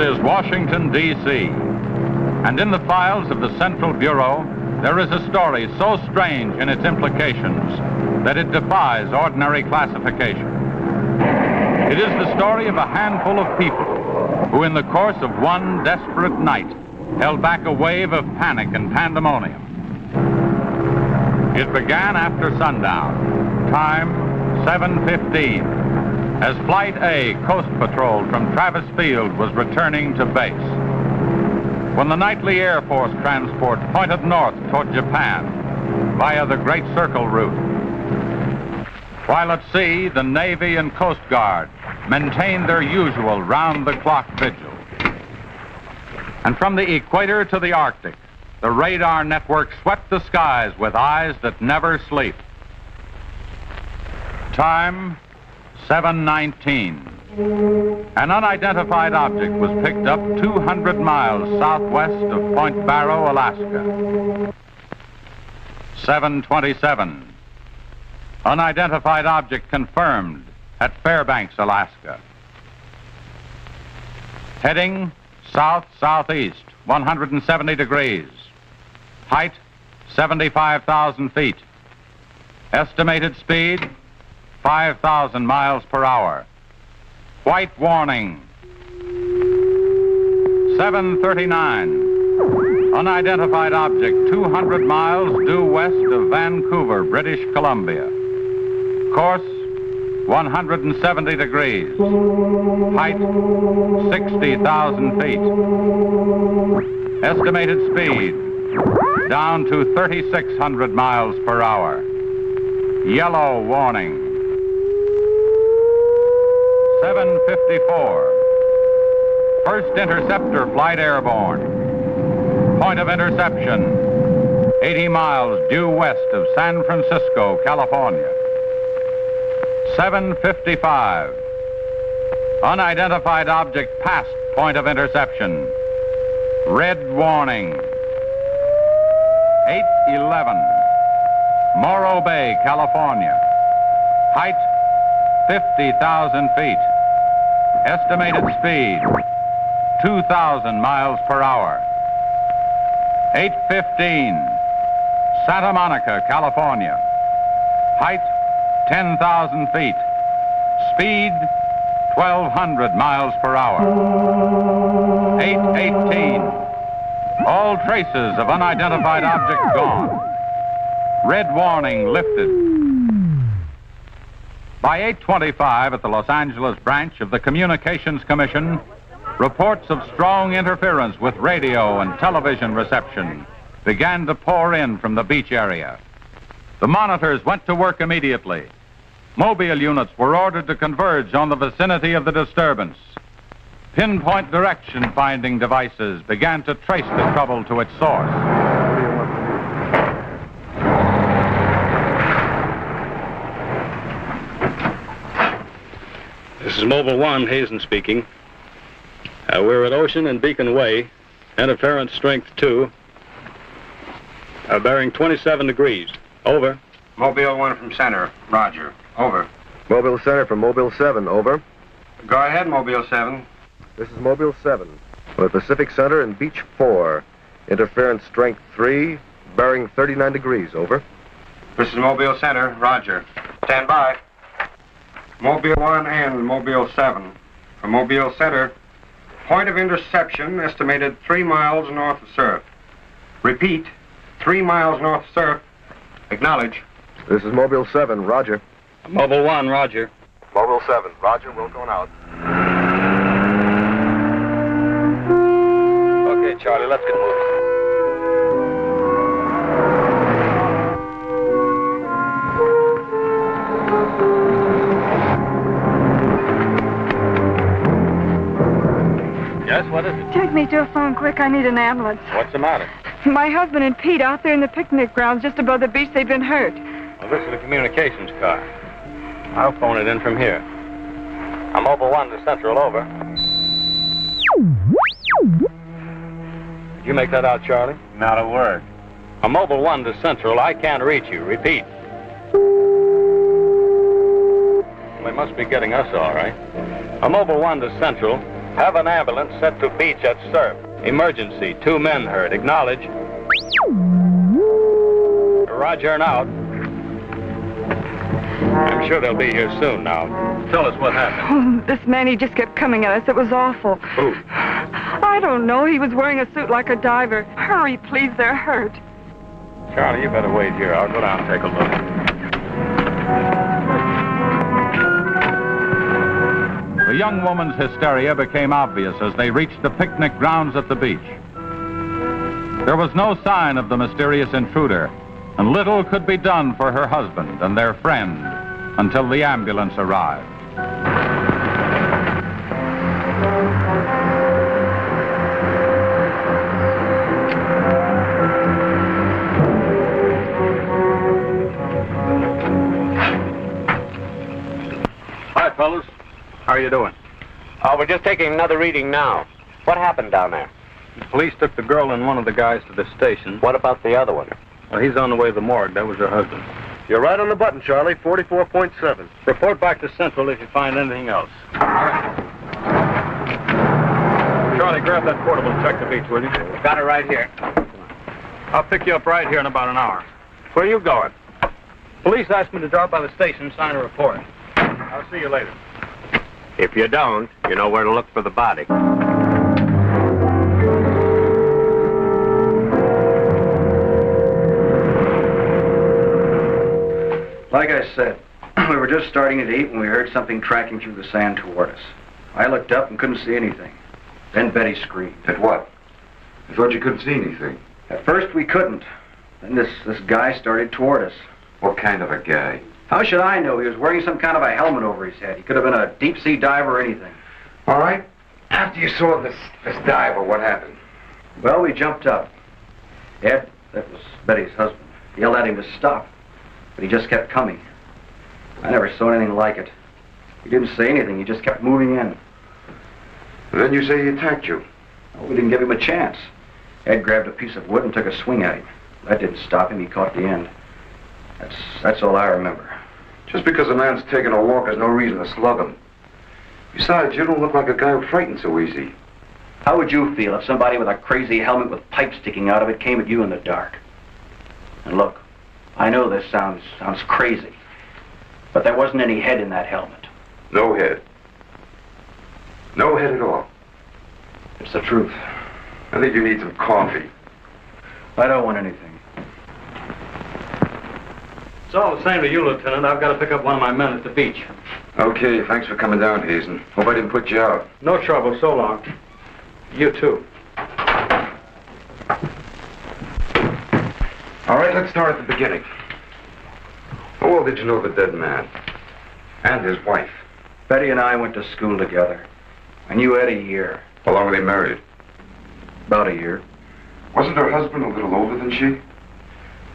is Washington, D.C., and in the files of the Central Bureau, there is a story so strange in its implications that it defies ordinary classification. It is the story of a handful of people who, in the course of one desperate night, held back a wave of panic and pandemonium. It began after sundown, time 7:15, as Flight A Coast Patrol from Travis Field was returning to base, when the nightly Air Force transport pointed north toward Japan via the Great Circle route. While at sea, the Navy and Coast Guard maintained their usual round-the-clock vigil. And from the equator to the Arctic, the radar network swept the skies with eyes that never sleep. Time 7:19. An unidentified object was picked up 200 miles southwest of Point Barrow, Alaska. 7:27. Unidentified object confirmed at Fairbanks, Alaska. Heading south-southeast, 170 degrees. Height, 75,000 feet. Estimated speed, 5,000 miles per hour. White warning. 7:39. Unidentified object 200 miles due west of Vancouver, British Columbia. Course 170 degrees. Height 60,000 feet. Estimated speed down to 3,600 miles per hour. Yellow warning. 7:54. First interceptor flight airborne. Point of interception, 80 miles due west of San Francisco, California. 7:55. Unidentified object past point of interception. Red warning. 8:11. Morro Bay, California. Height 50,000 feet. Estimated speed 2,000 miles per hour. 8:15. Santa Monica, California. Height 10,000 feet. Speed 1,200 miles per hour. 8:18. All traces of unidentified object gone. Red warning lifted. By 8:25 at the Los Angeles branch of the Communications Commission, reports of strong interference with radio and television reception began to pour in from the beach area. The monitors went to work immediately. Mobile units were ordered to converge on the vicinity of the disturbance. Pinpoint direction finding devices began to trace the trouble to its source. This is Mobile 1, Hazen speaking. We're at Ocean and Beacon Way, interference strength 2, bearing 27 degrees. Over. Mobile 1 from center, roger. Over. Mobile Center from Mobile 7, over. Go ahead, Mobile 7. This is Mobile 7, from the Pacific Center and Beach 4. Interference strength 3, bearing 39 degrees, over. This is Mobile Center, roger. Stand by. Mobile 1 and Mobile 7. From Mobile Center, point of interception estimated 3 miles north of surf. Repeat, 3 miles north of surf. Acknowledge. This is Mobile 7, roger. Mobile 1, roger. Mobile 7, roger, we're going out. Okay, Charlie, let's get moving. Yes, what is it? Take me to a phone quick. I need an ambulance. What's the matter? My husband and Pete out there in the picnic grounds just above the beach. They've been hurt. Well, this is the communications car. I'll phone it in from here. I'm Mobile 1 to Central, over. Did you make that out, Charlie? Not a word. I'm Mobile 1 to Central. I can't reach you. Repeat. They must be getting us all right. I'm Mobile 1 to Central. Have an ambulance set to beach at surf. Emergency. 2 men hurt. Acknowledge. Roger and out. I'm sure they'll be here soon now. Tell us what happened. Oh, this man, he just kept coming at us. It was awful. Who? I don't know. He was wearing a suit like a diver. Hurry, please. They're hurt. Charlie, you better wait here. I'll go down and take a look. The young woman's hysteria became obvious as they reached the picnic grounds at the beach. There was no sign of the mysterious intruder, and little could be done for her husband and their friend until the ambulance arrived. Hi, fellas. How are you doing? We're just taking another reading now. What happened down there? The police took the girl and one of the guys to the station. What about the other one? Well, he's on the way to the morgue. That was her husband. You're right on the button, Charlie. 44.7. Report back to Central if you find anything else. All right. Charlie, grab that portable and check the beach, will you? Got it right here. I'll pick you up right here in about an hour. Where are you going? Police asked me to drop by the station and sign a report. I'll see you later. If you don't, you know where to look for the body. Like I said, we were just starting to eat when we heard something tracking through the sand toward us. I looked up and couldn't see anything. Then Betty screamed. At what? I thought you couldn't see anything. At first we couldn't. Then this guy started toward us. What kind of a guy? How should I know? He was wearing some kind of a helmet over his head. He could have been a deep-sea diver or anything. All right. After you saw this diver, what happened? Well, we jumped up. Ed, that was Betty's husband, yelled at him to stop. But he just kept coming. I never saw anything like it. He didn't say anything. He just kept moving in. Then you say he attacked you. Well, we didn't give him a chance. Ed grabbed a piece of wood and took a swing at him. That didn't stop him. He caught the end. That's all I remember. Just because a man's taking a walk is no reason to slug him. Besides, you don't look like a guy who frightens so easy. How would you feel if somebody with a crazy helmet with pipes sticking out of it came at you in the dark? And look, I know this sounds crazy, but there wasn't any head in that helmet. No head. No head at all. It's the truth. I think you need some coffee. I don't want anything. It's all the same to you, Lieutenant. I've got to pick up one of my men at the beach. Okay, thanks for coming down, Hazen. Hope I didn't put you out. No trouble. So long. You too. All right, let's start at the beginning. How well did you know the dead man? And his wife? Betty and I went to school together. I knew Ed a year. How long were they married? About a year. Wasn't her husband a little older than she?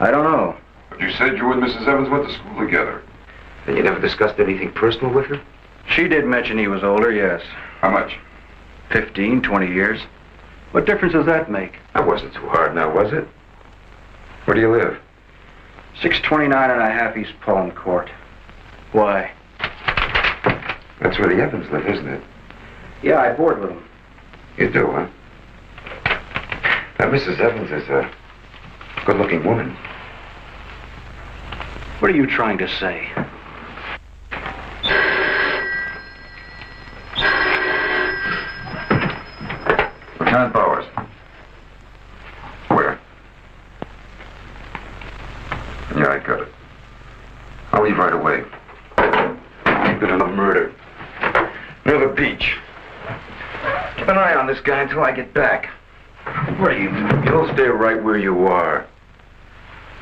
I don't know. But you said you and Mrs. Evans went to school together. And you never discussed anything personal with her? She did mention he was older, yes. How much? 15, 20 years. What difference does that make? That wasn't too hard now, was it? Where do you live? 629 and a half East Palm Court. Why? That's where the Evans live, isn't it? Yeah, I board with them. You do, huh? Now, Mrs. Evans is a good-looking woman. What are you trying to say? Lieutenant Bowers. Where? Yeah, I got it. I'll leave right away. Ain't been enough murder. Near the beach. Keep an eye on this guy until I get back. What are you? You'll stay right where you are.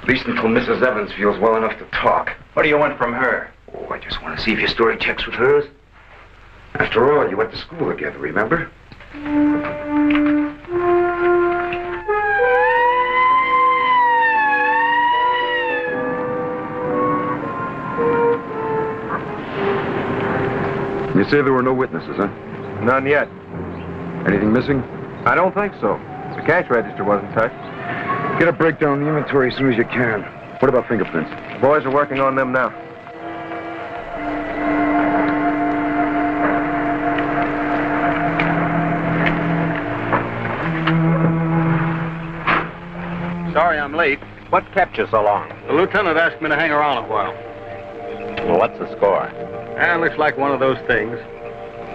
At least until Mrs. Evans feels well enough to talk. What do you want from her? Oh, I just want to see if your story checks with hers. After all, you went to school together, remember? You say there were no witnesses, huh? None yet. Anything missing? I don't think so. The cash register wasn't touched. Get a breakdown of the inventory as soon as you can. What about fingerprints? The boys are working on them now. Sorry I'm late. What kept you so long? The lieutenant asked me to hang around a while. Well, what's the score? Looks like one of those things.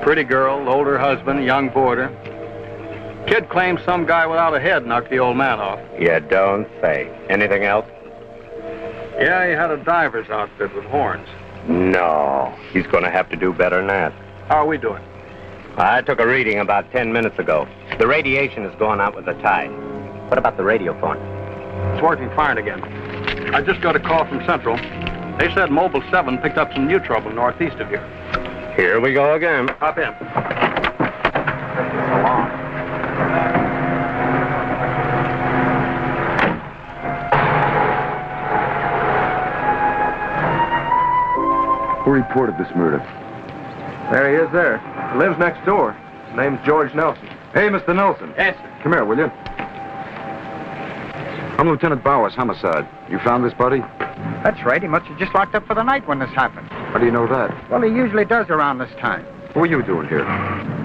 Pretty girl, older husband, young boarder. Kid claims some guy without a head knocked the old man off. You don't say. Anything else? Yeah, he had a diver's outfit with horns. No. He's going to have to do better than that. How are we doing? I took a reading about 10 minutes ago. The radiation is going out with the tide. What about the radio phone? It's working fine again. I just got a call from Central. They said Mobile 7 picked up some new trouble northeast of here. Here we go again. Hop in. Who reported this murder? There he is there. He lives next door. His name's George Nelson. Hey, Mr. Nelson. Yes, sir. Come here, will you? I'm Lieutenant Bowers, homicide. You found this body? That's right. He must have just locked up for the night when this happened. How do you know that? Well, he usually does around this time. What were you doing here?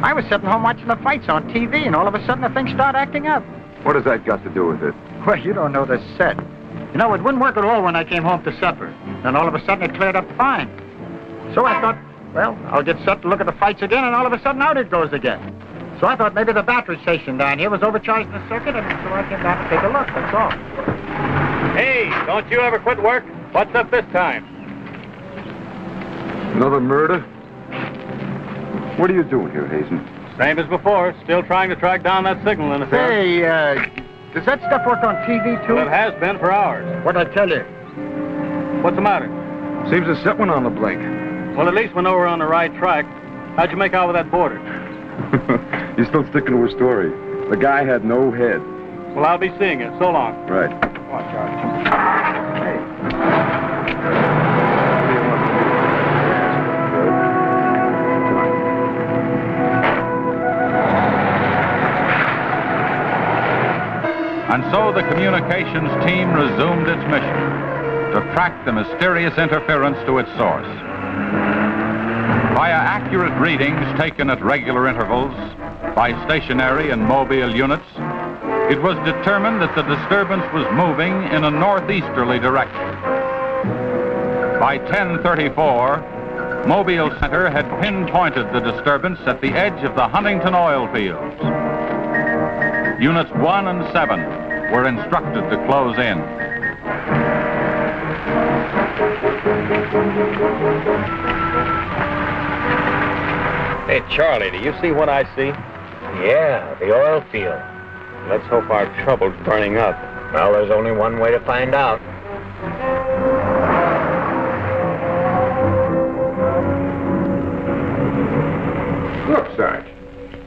I was sitting home watching the fights on TV, and all of a sudden the thing started acting up. What has that got to do with it? Well, you don't know the set. You know, it wouldn't work at all when I came home to supper. Then all of a sudden it cleared up fine. So I thought, well, I'll get set to look at the fights again, and all of a sudden out it goes again. So I thought maybe the battery station down here was overcharging the circuit, and so I came down to take a look, that's all. Hey, don't you ever quit work? What's up this time? Another murder? What are you doing here, Hazen? Same as before. Still trying to track down that signal interference. Hey, does that stuff work on TV, too? Well, it has been for hours. What'd I tell you? What's the matter? Seems to set one on the blink. Well, at least we know we're on the right track. How'd you make out with that boarder? You're still sticking to a story. The guy had no head. Well, I'll be seeing it. So long. Right. Watch out. And so the communications team resumed its mission to track the mysterious interference to its source. Via accurate readings taken at regular intervals by stationary and mobile units, it was determined that the disturbance was moving in a northeasterly direction. By 10:34, Mobile Center had pinpointed the disturbance at the edge of the Huntington oil fields. Units 1 and 7 were instructed to close in. Hey, Charlie, do you see what I see? Yeah, the oil field. Let's hope our trouble's burning up. Well, there's only one way to find out. Look, Sarge.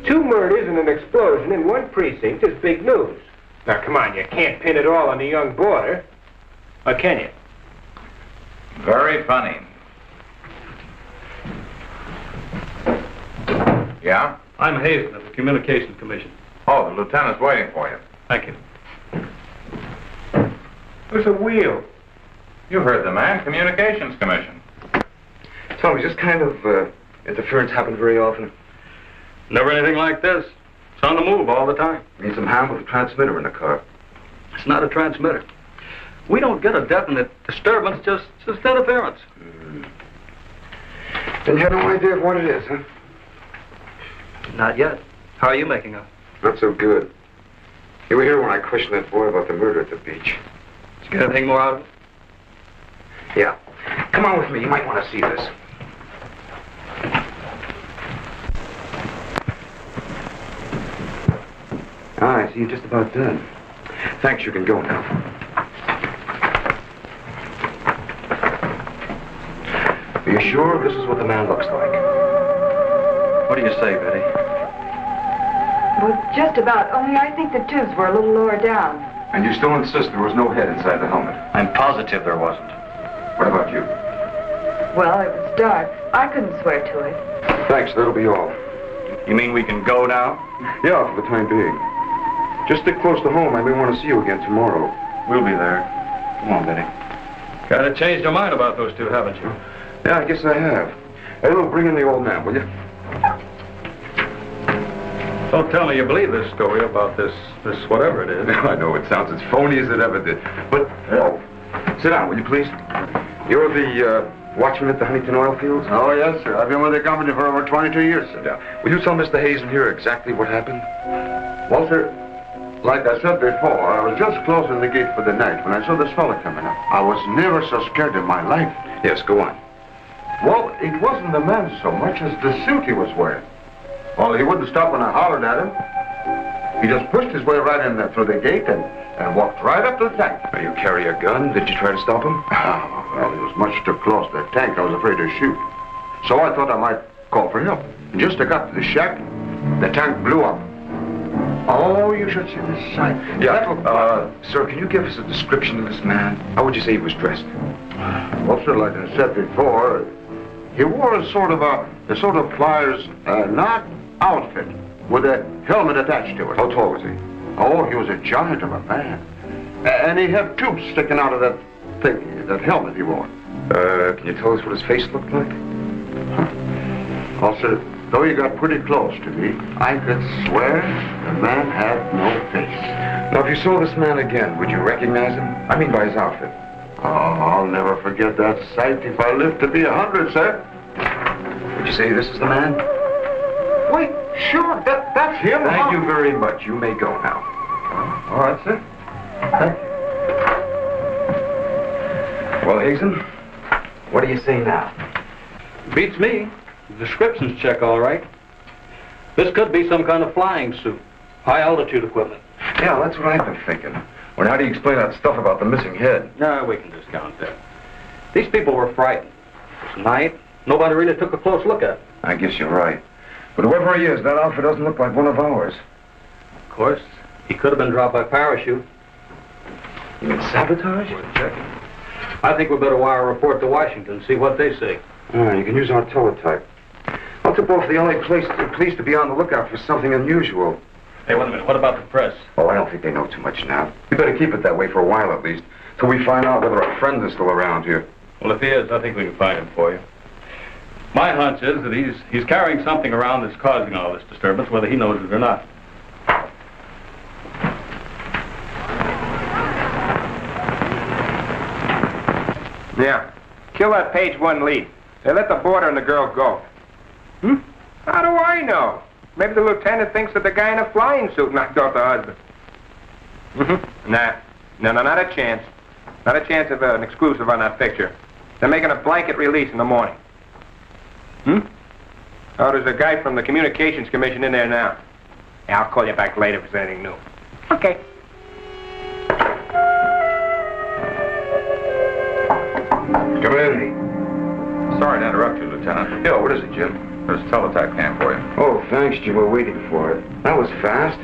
2 murders and an explosion in one precinct is big news. Now, come on, you can't pin it all on the young boarder. Or can you? Very funny. Yeah? I'm Hazen of the Communications Commission. Oh, the lieutenant's waiting for you. Thank you. There's a wheel. You heard the man, Communications Commission. Tell me, does this kind of interference happen very often? Never anything like this. It's on the move all the time. Need some hand with a transmitter in the car. It's not a transmitter. We don't get a definite disturbance, just interference. Then you have no idea of what it is, huh? Not yet. How are you making out? Not so good. You were here when I questioned that boy about the murder at the beach. Did you get anything more out of it? Yeah. Come on with me. You might want to see this. I see you're just about done. Thanks, you can go now. Are you sure this is what the man looks like? What do you say, Betty? Well, just about, only I think the tubes were a little lower down. And you still insist there was no head inside the helmet? I'm positive there wasn't. What about you? Well, it was dark. I couldn't swear to it. Thanks, that'll be all. You mean we can go now? Yeah, for the time being. Just stick close to home. I may want to see you again tomorrow. We'll be there. Come on, Betty. Kind of changed your mind about those two, haven't you? Yeah, I guess I have. Hey, look, bring in the old man, will you? Don't tell me you believe this story about this whatever it is. I know it sounds as phony as it ever did. But, oh, sit down, will you please? You're the watchman at the Huntington oil fields? Oh, yes, sir. I've been with the company for over 22 years, sir. Yeah. Will you tell Mr. Hazen here exactly what happened? Well, sir, like I said before, I was just closing the gate for the night when I saw this fella coming up. I was never so scared in my life. Yes, go on. Well, it wasn't the man so much as the suit he was wearing. Well, he wouldn't stop when I hollered at him. He just pushed his way right in there through the gate and walked right up to the tank. Now, you carry a gun? Did you try to stop him? Well, he was much too close to the tank. I was afraid to shoot. So I thought I might call for help. And just as I got to the shack, the tank blew up. Oh, you should see the sight. Yeah, sir, can you give us a description of this man? How would you say he was dressed? Well, sir, like I said before, he wore a sort of flyer's not outfit with a helmet attached to it. How tall was he? Oh, he was a giant of a man. And he had tubes sticking out of that thing, that helmet he wore. Can you tell us what his face looked like? Well, sir, though he got pretty close to me, I could swear the man had no face. Now, if you saw this man again, would you recognize him? I mean by his outfit. Oh, I'll never forget that sight if I live to be 100, sir. Would you say this is the man? Wait, sure, that's him. Thank you very much. You may go now. All right, sir. Thank you. Well, Hazen, what do you say now? Beats me. The descriptions check all right. This could be some kind of flying suit. High altitude equipment. Yeah, that's what I've been thinking. Well, how do you explain that stuff about the missing head? No, we can discount that. These people were frightened. It was night. Nobody really took a close look at it. I guess you're right. But whoever he is, that outfit doesn't look like one of ours. Of course, he could have been dropped by parachute. You mean sabotage? Worth checking. I think we better wire a report to Washington, see what they say. You can use our teletype. I'll tip off the LA police to be on the lookout for something unusual. Hey, wait a minute. What about the press? Oh, I don't think they know too much now. We better keep it that way for a while at least, till we find out whether our friend is still around here. Well, if he is, I think we can find him for you. My hunch is that he's carrying something around that's causing all this disturbance, whether he knows it or not. Yeah. Kill that page one lead. They let the boarder and the girl go. How do I know? Maybe the lieutenant thinks that the guy in a flying suit knocked off the husband. Nah. No, not a chance. Not a chance of an exclusive on that picture. They're making a blanket release in the morning. Oh, there's a guy from the Communications Commission in there now. Yeah, I'll call you back later if there's anything new. Okay. Come in. Sorry to interrupt you, Lieutenant. Yeah, what is it, Jim? There's a teletype cam for you. Oh, thanks, Jim. We're waiting for it. That was fast.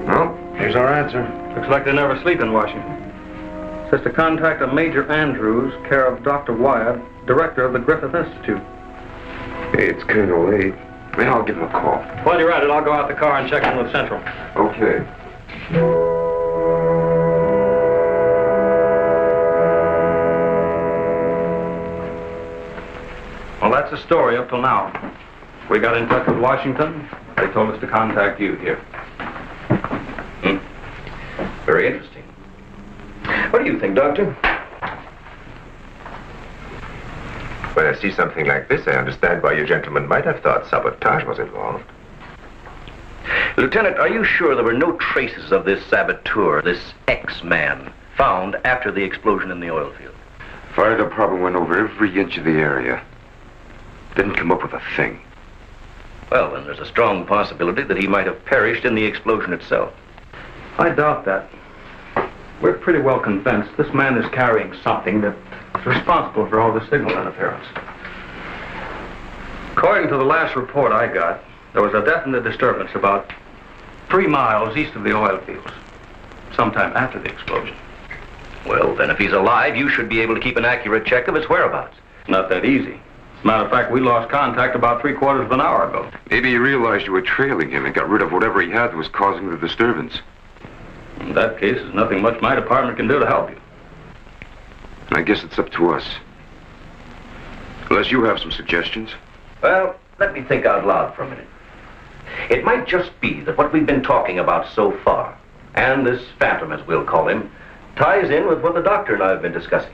Well, here's our answer. Looks like they never sleep in Washington. Says to contact a Major Andrews, care of Dr. Wyatt, director of the Griffith Institute. Hey, it's kind of late. Maybe I'll give him a call. While you're at it, I'll go out the car and check in with Central. Okay. Well, that's the story up till now. We got in touch with Washington. They told us to contact you here. Very interesting. What do you think, Doctor? When I see something like this, I understand why you gentlemen might have thought sabotage was involved. Lieutenant, are you sure there were no traces of this saboteur, this X-man, found after the explosion in the oil field? Fire department went over every inch of the area. Didn't come up with a thing. Well, then there's a strong possibility that he might have perished in the explosion itself. I doubt that. We're pretty well convinced this man is carrying something that's responsible for all the signal interference. According to the last report I got, there was a definite disturbance about 3 miles east of the oil fields, sometime after the explosion. Well, then if he's alive, you should be able to keep an accurate check of his whereabouts. Not that easy. As a matter of fact, we lost contact about 3/4 of an hour ago. Maybe you realized you were trailing him and got rid of whatever he had that was causing the disturbance. In that case, there's nothing much my department can do to help you. I guess it's up to us. Unless you have some suggestions. Well, let me think out loud for a minute. It might just be that what we've been talking about so far, and this phantom, as we'll call him, ties in with what the doctor and I have been discussing.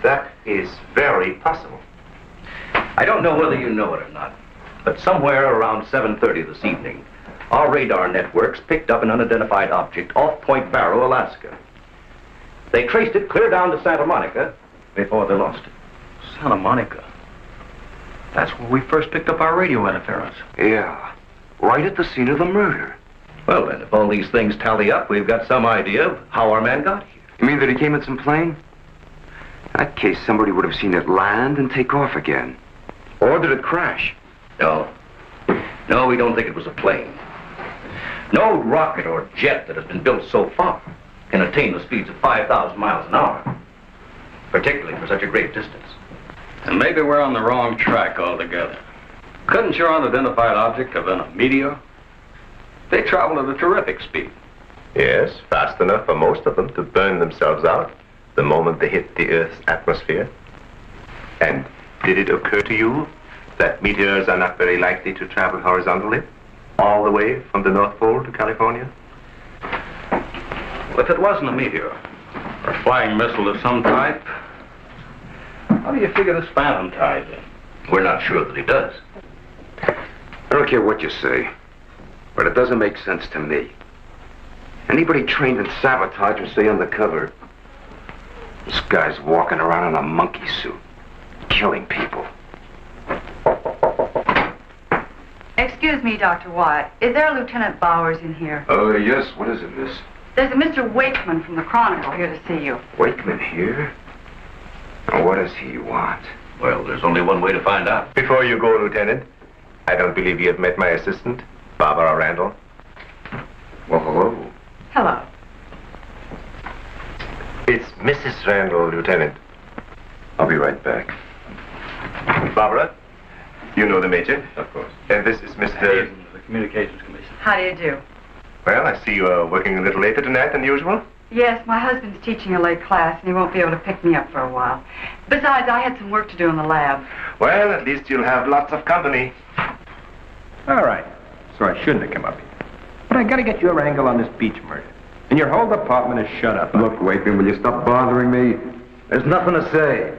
That is very possible. I don't know whether you know it or not, but somewhere around 7:30 this evening, our radar networks picked up an unidentified object off Point Barrow, Alaska. They traced it clear down to Santa Monica before they lost it. Santa Monica. That's where we first picked up our radio interference. Yeah, right at the scene of the murder. Well, then, if all these things tally up, we've got some idea of how our man got here. You mean that he came in some plane? In that case, somebody would have seen it land and take off again. Or did it crash? No. No, we don't think it was a plane. No rocket or jet that has been built so far can attain the speeds of 5,000 miles an hour, particularly for such a great distance. And maybe we're on the wrong track altogether. Couldn't your unidentified object have been a meteor? They travel at a terrific speed. Yes, fast enough for most of them to burn themselves out the moment they hit the Earth's atmosphere. And did it occur to you that meteors are not very likely to travel horizontally, all the way from the North Pole to California? Well, if it wasn't a meteor, or a flying missile of some type, how do you figure this phantom ties in? We're not sure that he does. I don't care what you say, but it doesn't make sense to me. Anybody trained in sabotage would stay undercover. This guy's walking around in a monkey suit, killing people. Excuse me, Dr. Wyatt. Is there a Lieutenant Bowers in here? Oh, yes. What is it, miss? There's a Mr. Wakeman from the Chronicle here to see you. Wakeman here? Now, what does he want? Well, there's only one way to find out. Before you go, Lieutenant, I don't believe you have met my assistant, Barbara Randall. Well, hello. Hello. It's Mrs. Randall, Lieutenant. I'll be right back. Barbara, you know the Major? Of course. And this is Mr. The Communications Commission. How do you do? Well, I see you are working a little later tonight than usual. Yes, my husband's teaching a late class, and he won't be able to pick me up for a while. Besides, I had some work to do in the lab. Well, at least you'll have lots of company. All right. So I shouldn't have come up here. But I gotta get your angle on this Beach murder. And your whole department is shut up. Look, Wakeman, will you stop bothering me? There's nothing to say.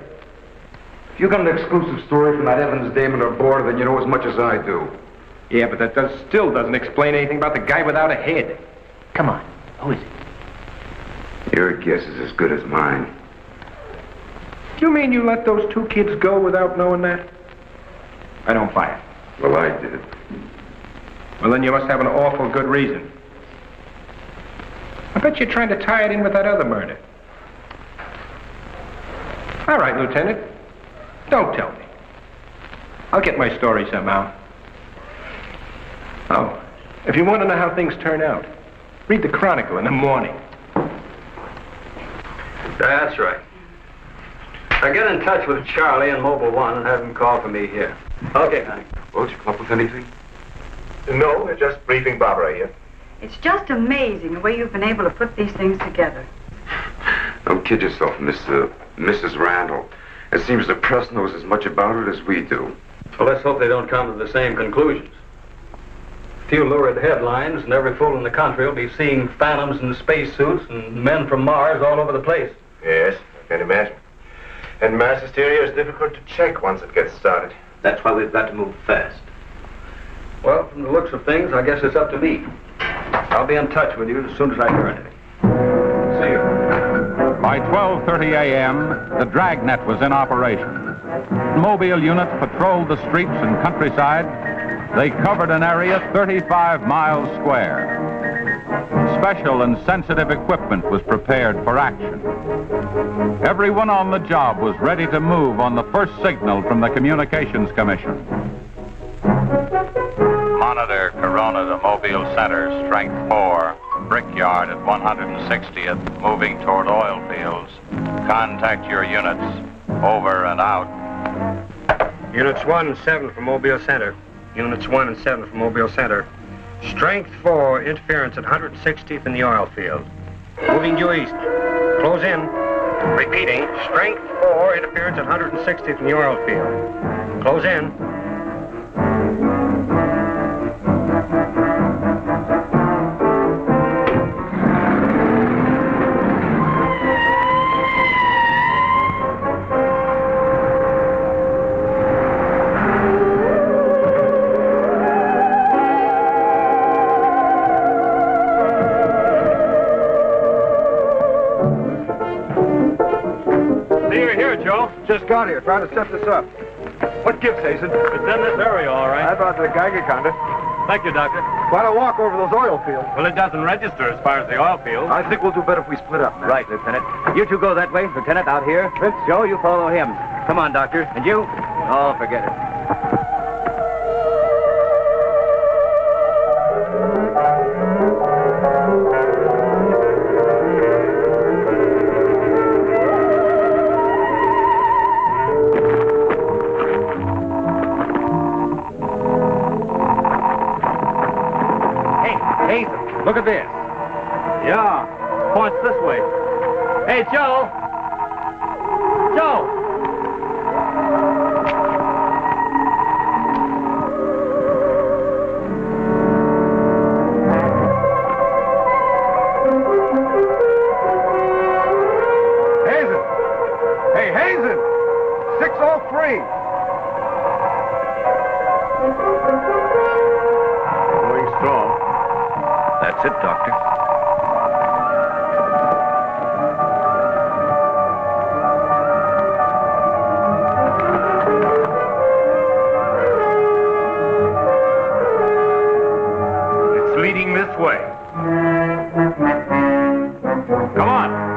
If you got an exclusive story from that Evans Damon or Board, then you know as much as I do. Yeah, but that still doesn't explain anything about the guy without a head. Come on. Who is it? Your guess is as good as mine. You mean you let those two kids go without knowing that? I don't buy it. Well, I did. Well, then you must have an awful good reason. I bet you're trying to tie it in with that other murder. All right, Lieutenant. Don't tell me. I'll get my story somehow. Oh, if you want to know how things turn out, read the Chronicle in the morning. That's right. Now get in touch with Charlie in Mobile 1 and have him call for me here. Okay, honey. Well, did you come up with anything? No, we're just briefing Barbara here. It's just amazing the way you've been able to put these things together. Don't kid yourself, Mrs. Randall. It seems the press knows as much about it as we do. Well, let's hope they don't come to the same conclusions. A few lurid headlines, and every fool in the country will be seeing phantoms in spacesuits and men from Mars all over the place. Yes, I can imagine. And mass hysteria is difficult to check once it gets started. That's why we've got to move fast. Well, from the looks of things, I guess it's up to me. I'll be in touch with you as soon as I hear anything. See you. By 12:30 a.m., the dragnet was in operation. Mobile units patrolled the streets and countryside. They covered an area 35 miles square. Special and sensitive equipment was prepared for action. Everyone on the job was ready to move on the first signal from the Communications Commission. Monitor Corona to Mobile Center, strength 4, Brickyard at 160th, moving toward oil fields. Contact your units. Over and out. Units 1 and 7 from Mobile Center. Units 1 and 7 from Mobile Center. Strength 4, interference at 160th in the oil field. Moving due east. Close in. Repeating, strength 4, interference at 160th in the oil field. Close in. See, you're here, Joe. Just got here, trying to set this up. What gives, Hazen? It's in this area, all right. I brought the Geiger counter. Thank you, Doctor. Why don't walk over those oil fields? Well, it doesn't register as far as the oil field. I think we'll do better if we split up, man. Right, Lieutenant. You two go that way. Lieutenant, out here. Vince? Joe, you follow him. Come on, Doctor. And you? Oh, forget it. Look at this. Yeah, points this way. Hey, Joe! Joe! Hazen! Hey, Hazen! 603! Going strong. That's it, Doctor. It's leading this way. Come on.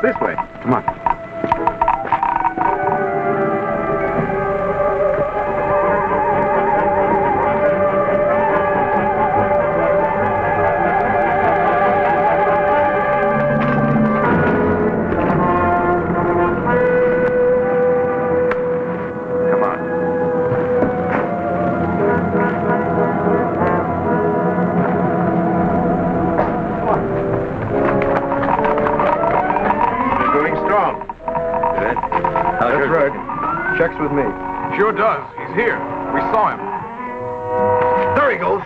This way. Come on. Come on. That's right. Checks with me. Sure does. He's here. We saw him. There he goes.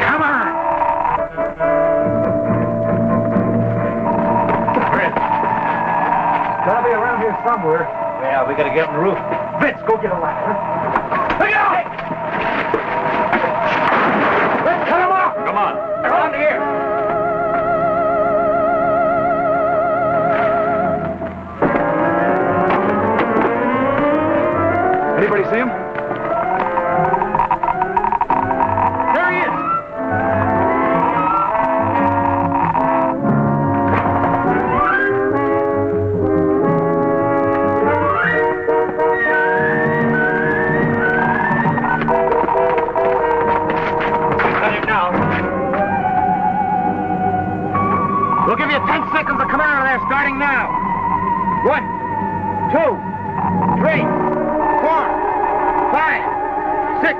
Come on! Vince. Gotta be around here somewhere. Yeah, we gotta get on the roof. Vince, go get a ladder. Look out! Let's cut him off! Come on. Around here. Anybody see him? There he is! Got him now. We'll give you 10 seconds to come out of there, starting now. 1, 2, 3, 4, 5, 6,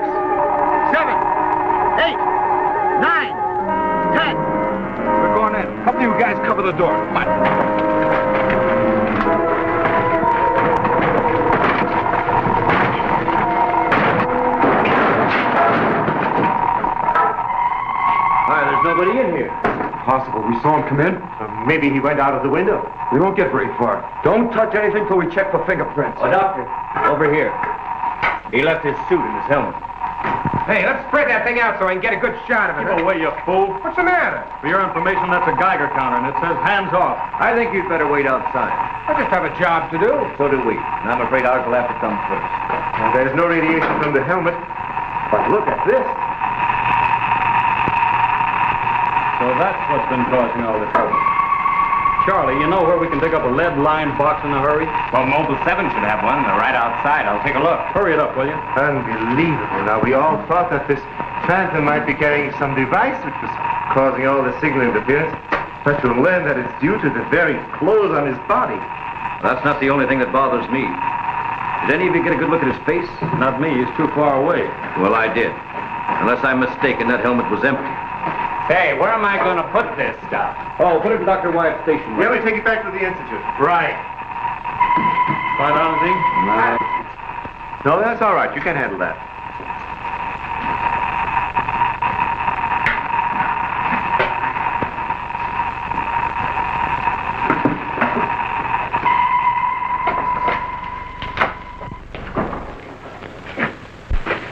7, 8, 9, 10. We're going in. Help you guys cover the door. Come on. There's nobody in here. Possible. We saw him come in. Maybe he went out of the window. We won't get very far. Don't touch anything till we check for fingerprints. Oh, Doctor, over here. He left his suit and his helmet. Hey, let's spread that thing out so I can get a good shot of it. Keep away, you fool. What's the matter? For your information, that's a Geiger counter, and it says hands off. I think you'd better wait outside. I just have a job to do. So do we. And I'm afraid ours will have to come first. Now, there's no radiation from the helmet. But look at this. So that's what's been causing all the trouble. Charlie, you know where we can pick up a lead-lined box in a hurry? Well, Mobile 7 should have one. They're right outside. I'll take a look. Hurry it up, will you? Unbelievable. Now, we all thought that this phantom might be carrying some device which was causing all the signal interference. But to learn that it's due to the very clothes on his body. That's not the only thing that bothers me. Did any of you get a good look at his face? Not me. He's too far away. Well, I did. Unless I'm mistaken, that helmet was empty. Say, where am I going to put this stuff? Oh, put it in Dr. Wyatt's station. Yeah, we take it back to the Institute. Right. Find out anything? No. No, that's all right. You can handle that.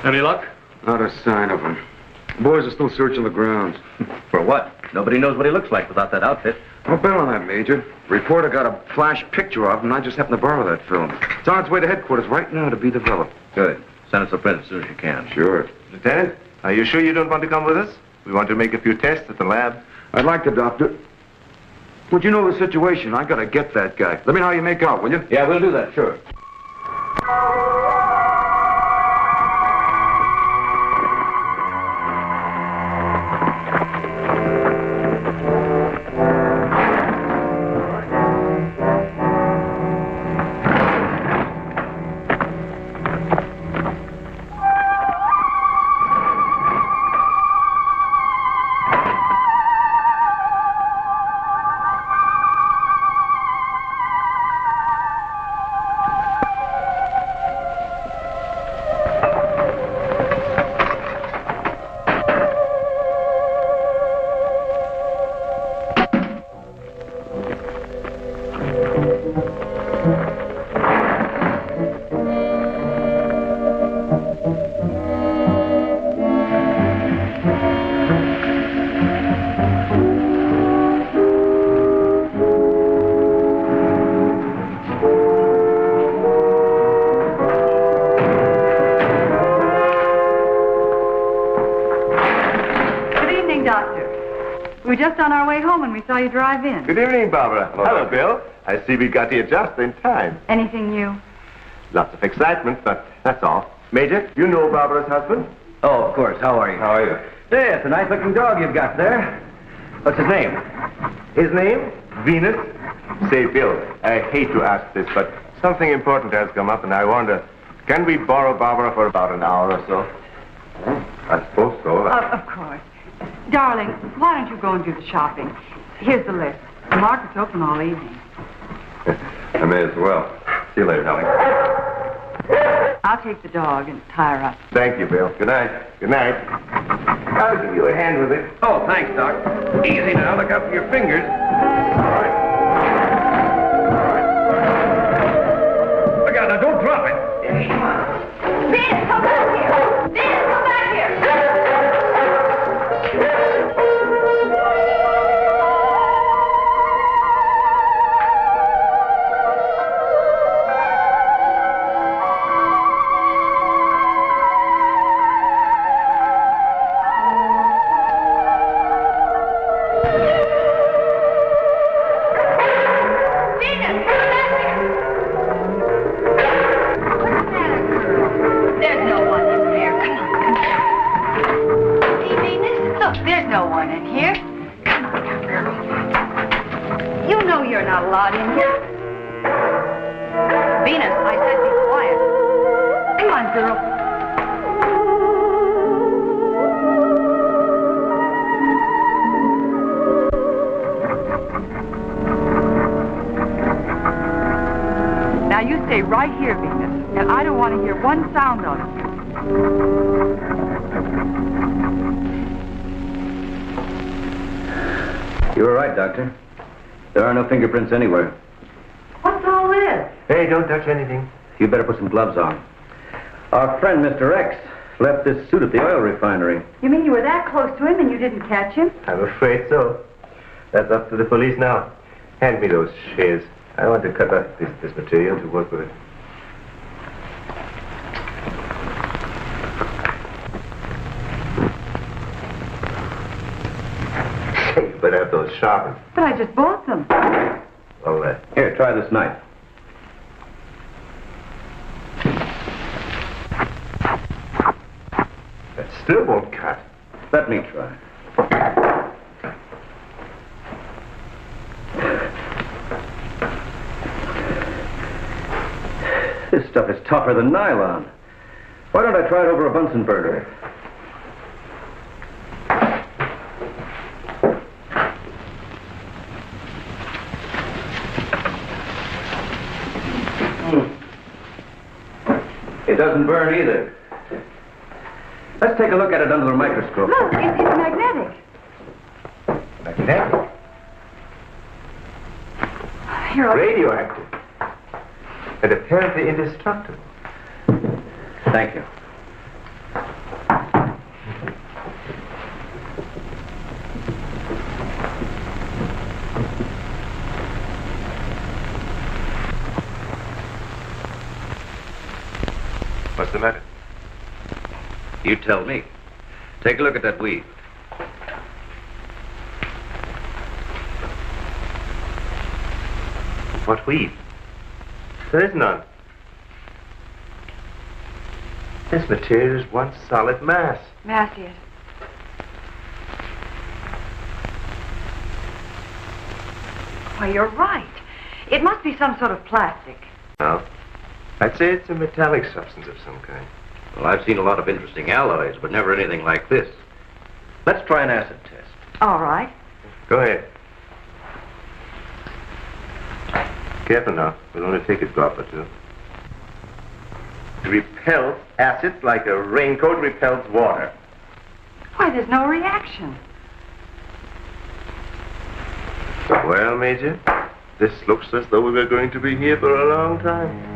Any luck? Not a sign of him. The boys are still searching the grounds. For what? Nobody knows what he looks like without that outfit. I'll bet on that, Major. The reporter got a flash picture of him, and I just happened to borrow that film. It's on its way to headquarters right now to be developed. Good. Send us a print as soon as you can. Sure. Lieutenant, are you sure you don't want to come with us? We want to make a few tests at the lab. I'd like to, Doctor. Would you know the situation? I gotta get that guy. Let me know how you make out, will you? Yeah, we'll do that, sure. We were just on our way home and we saw you drive in. Good evening, Barbara. Hello, Bill. I see we got here just in time. Anything new? Lots of excitement, but that's all. Major, you know Barbara's husband? Oh, of course. How are you? How are you? Hey, it's a nice-looking dog you've got there. What's his name? His name? Venus. Say, Bill, I hate to ask this, but something important has come up, and I wonder, can we borrow Barbara for about an hour or so? I suppose so. Of course. Darling, why don't you go and do the shopping? Here's the list. The market's open all evening. I may as well. See you later, darling. I'll take the dog and tie her up. Thank you, Bill. Good night. Good night. I'll give you a hand with it. Oh, thanks, Doc. Easy now. Look out for your fingers. All right. Look out now. Don't drop it. Venus, come back here! Venus, come back here! Right here, Venus, and I don't want to hear one sound of it. You were right, Doctor. There are no fingerprints anywhere. What's all this? Hey, don't touch anything. You better put some gloves on. Our friend, Mr. X, left this suit at the oil refinery. You mean you were that close to him and you didn't catch him? I'm afraid so. That's up to the police now. Hand me those shears. I want to cut up this material to work with it. Hey, but have those sharpened. But I just bought them. Well, Here, try this knife. That still won't cut. Let me try. This stuff is tougher than nylon. Why don't I try it over a Bunsen burner? It doesn't burn either. Let's take a look at it under the microscope. Look, it's magnetic. Magnetic? Here, Radioactive. And apparently indestructible. Thank you. What's the matter? You tell me. Take a look at that weave. What weave? There is none. This material is one solid mass. may I see it? Why, you're right. It must be some sort of plastic. No. I'd say it's a metallic substance of some kind. Well, I've seen a lot of interesting alloys, but never anything like this. Let's try an acid test. All right. Go ahead. Careful now. We'll only take a drop or two. It repels acid like a raincoat repels water. Why, there's no reaction. Well, Major, this looks as though we were going to be here for a long time.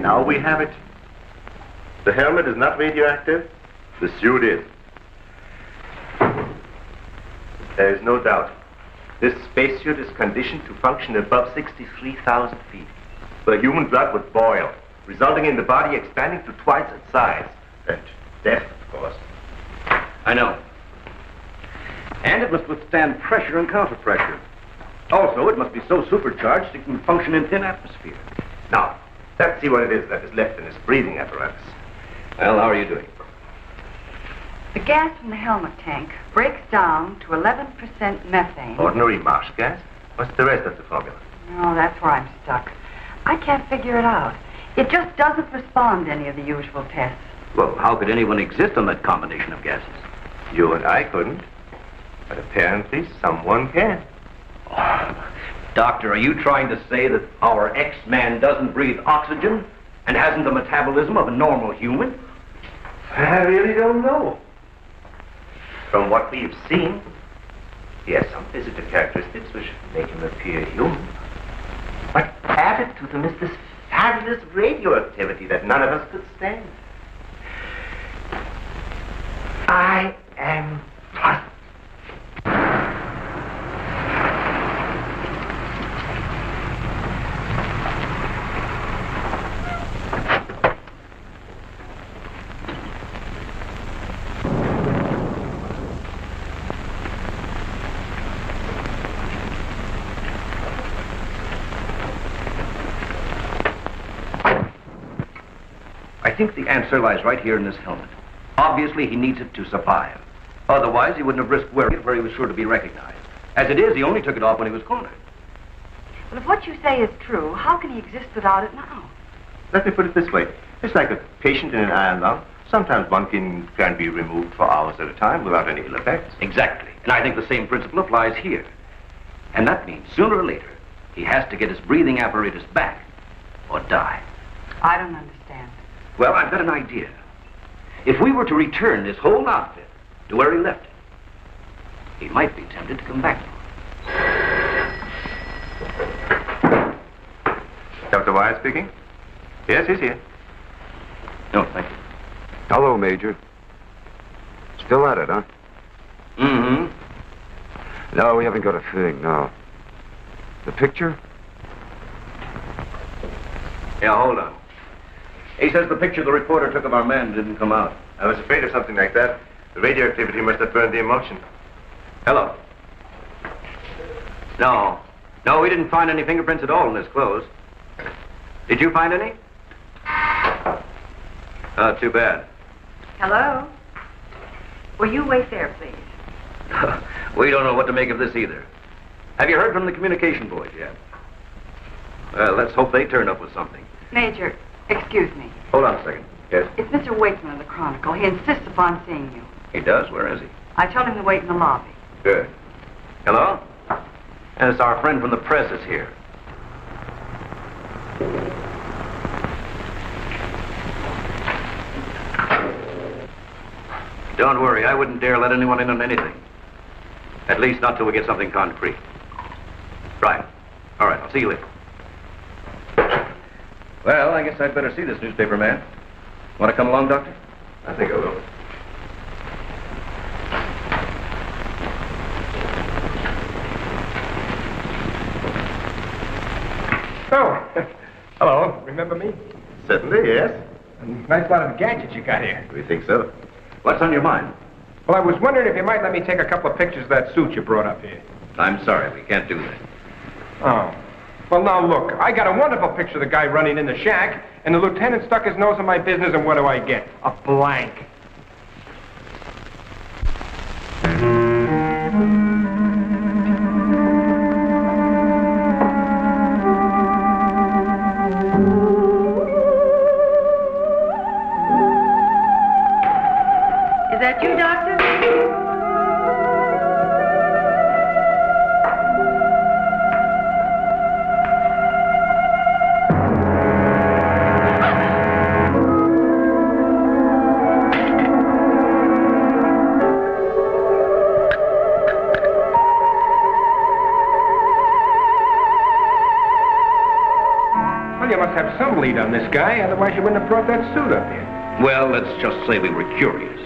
Now we have it. The helmet is not radioactive. The suit is. There is no doubt. This spacesuit is conditioned to function above 63,000 feet. The human blood would boil, resulting in the body expanding to twice its size. And death, of course. I know. And it must withstand pressure and counterpressure. Also, it must be so supercharged it can function in thin atmosphere. Now, let's see what it is that is left in this breathing apparatus. Well, how are you doing? The gas from the helmet tank breaks down to 11% methane. Ordinary marsh gas? What's the rest of the formula? No, that's where I'm stuck. I can't figure it out. It just doesn't respond to any of the usual tests. Well, how could anyone exist on that combination of gases? You and I couldn't. But apparently someone can. Oh, Doctor, are you trying to say that our X-Man doesn't breathe oxygen and hasn't the metabolism of a normal human? I really don't know. From what we've seen, he has some physical characteristics which make him appear human. But added to them is this fabulous radioactivity that none of us could stand. I am puzzled. I think the answer lies right here in this helmet. Obviously, he needs it to survive. Otherwise, he wouldn't have risked wearing it where he was sure to be recognized. As it is, he only took it off when he was cornered. Well, if what you say is true, how can he exist without it now? Let me put it this way. It's like a patient in an iron lung. Sometimes one can be removed for hours at a time without any ill effects. Exactly. And I think the same principle applies here. And that means sooner or later, he has to get his breathing apparatus back or die. I don't understand. Well, I've got an idea. If we were to return this whole outfit to where he left it, he might be tempted to come back. Dr. Wyatt speaking? Yes, he's here. No, thank you. Hello, Major. Still at it, huh? Mm-hmm. No, we haven't got a thing, no. The picture? Yeah, hold on. He says the picture the reporter took of our man didn't come out. I was afraid of something like that. The radioactivity must have burned the emulsion. Hello. No. No, we didn't find any fingerprints at all in his clothes. Did you find any? Oh, too bad. Hello? Will you wait there, please? We don't know what to make of this either. Have you heard from the communication boys yet? Well, let's hope they turn up with something. Major, excuse me. Hold on a second. Yes? It's Mr. Wakeman of the Chronicle. He insists upon seeing you. He does? Where is he? I told him to wait in the lobby. Good. Hello? Yes, our friend from the press is here. Don't worry, I wouldn't dare let anyone in on anything. At least not till we get something concrete. Right. All right, I'll see you later. Well, I guess I'd better see this newspaper man. Want to come along, Doctor? I think I will. Oh, hello. Remember me? Certainly, yes. A nice lot of gadgets you got here. We think so. What's on your mind? Well, I was wondering if you might let me take a couple of pictures of that suit you brought up here. I'm sorry, we can't do that. Oh. Well, now look, I got a wonderful picture of the guy running in the shack, and the lieutenant stuck his nose in my business, and what do I get? A blank. Is that you, Doctor? Well, you must have some lead on this guy, otherwise you wouldn't have brought that suit up here. Well, let's just say we were curious.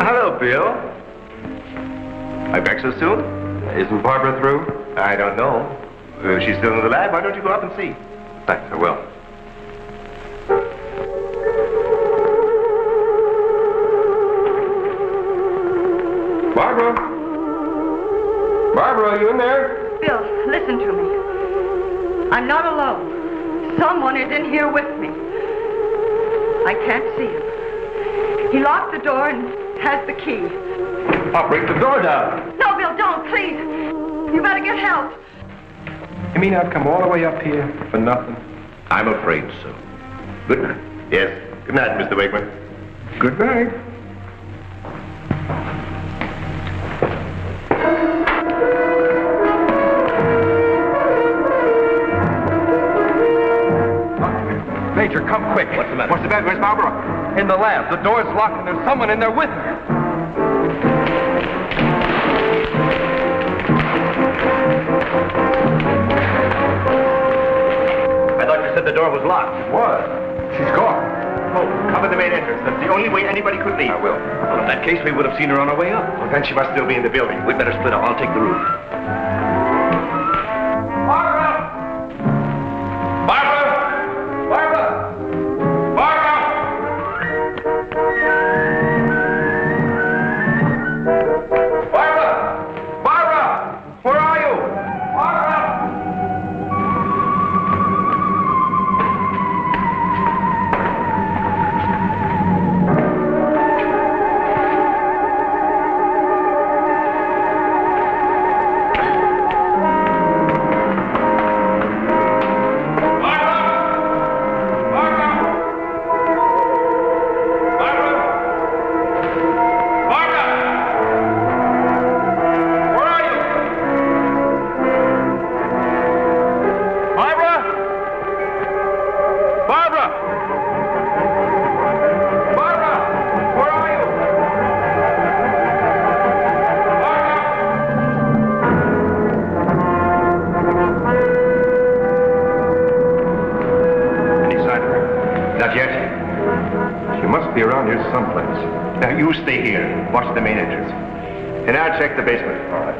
Hello, Bill. I back so soon? Isn't Barbara through? I don't know. She's still in the lab. Why don't you go up and see? Thanks, I will. Barbara? Barbara, are you in there? Bill, listen to me. I'm not alone. Someone is in here with me. I can't see him. He locked the door and has the key. I'll break the door down. No, Bill, don't, please. You better get help. You mean I've come all the way up here for nothing? I'm afraid so. Good night. Yes. Good night, Mr. Wakeman. Good night. Major, come quick. What's the matter? What's the matter? Where's Barbara? In the lab. The door's locked and there's someone in there with her. I thought you said the door was locked. What? She's gone. Oh, cover the main entrance. That's the only way anybody could leave. I will. Well, in that case, we would have seen her on our way up. Well, then she must still be in the building. We'd better split up. I'll take the roof. Barbara! Barbara! Barbara! Barbara! Barbara! Barbara! Where are you? Barbara! Not yet. She must be around here someplace. Now, you stay here. Watch the main entrance. And I'll check the basement. All right.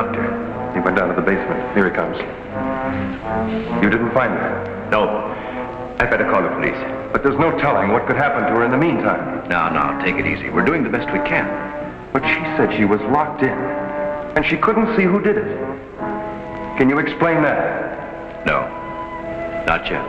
doctor? He went down to the basement. Here he comes. You didn't find her? No. I'd better call the police. But there's no telling what could happen to her in the meantime. No, take it easy. We're doing the best we can. But she said she was locked in, and she couldn't see who did it. Can you explain that? No, not yet.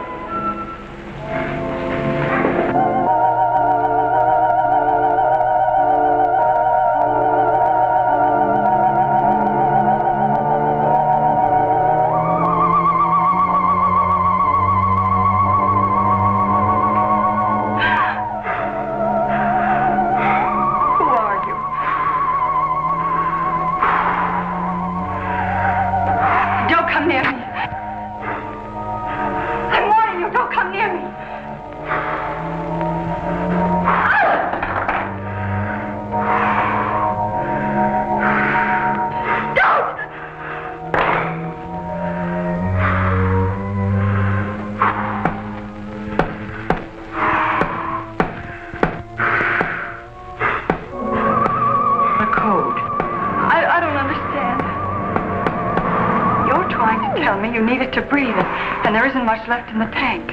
To breathe, and there isn't much left in the tank.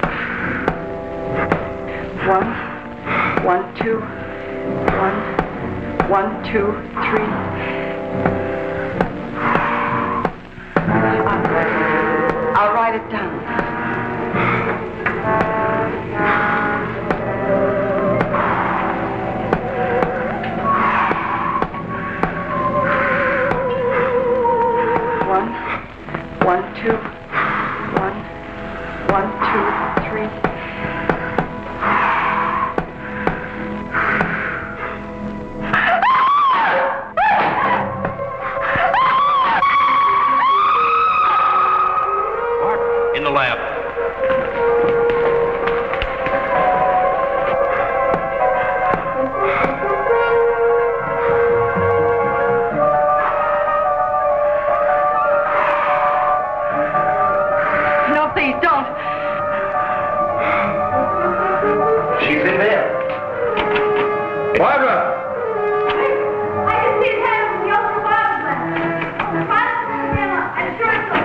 1, 1, 2, 1, 1, 2, 3. I'll write it down. One, two. 1, 2, 3. Mark, in the lab. No, please don't. She's in there. Barbara! I can see his hand from the ultraviolet lens. Ultraviolet, I'm sure it's so.